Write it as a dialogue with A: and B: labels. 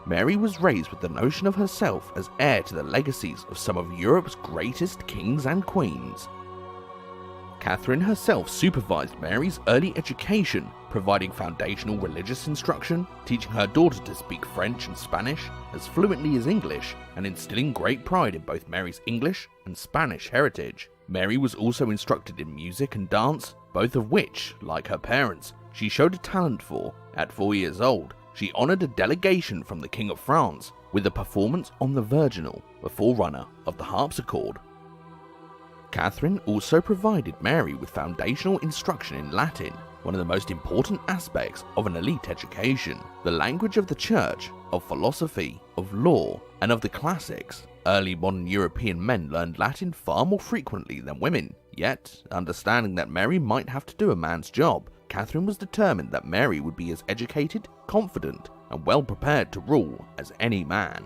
A: Mary was raised with the notion of herself as heir to the legacies of some of Europe's greatest kings and queens. Catherine herself supervised Mary's early education, providing foundational religious instruction, teaching her daughter to speak French and Spanish as fluently as English, and instilling great pride in both Mary's English and Spanish heritage. Mary was also instructed in music and dance, both of which, like her parents, she showed a talent for. At 4 years old, she honoured a delegation from the King of France with a performance on the virginal, a forerunner of the harpsichord. Catherine also provided Mary with foundational instruction in Latin, one of the most important aspects of an elite education, the language of the church, of philosophy, of law, and of the classics. Early modern European men learned Latin far more frequently than women, yet, understanding that Mary might have to do a man's job, Catherine was determined that Mary would be as educated, confident, and well prepared to rule as any man.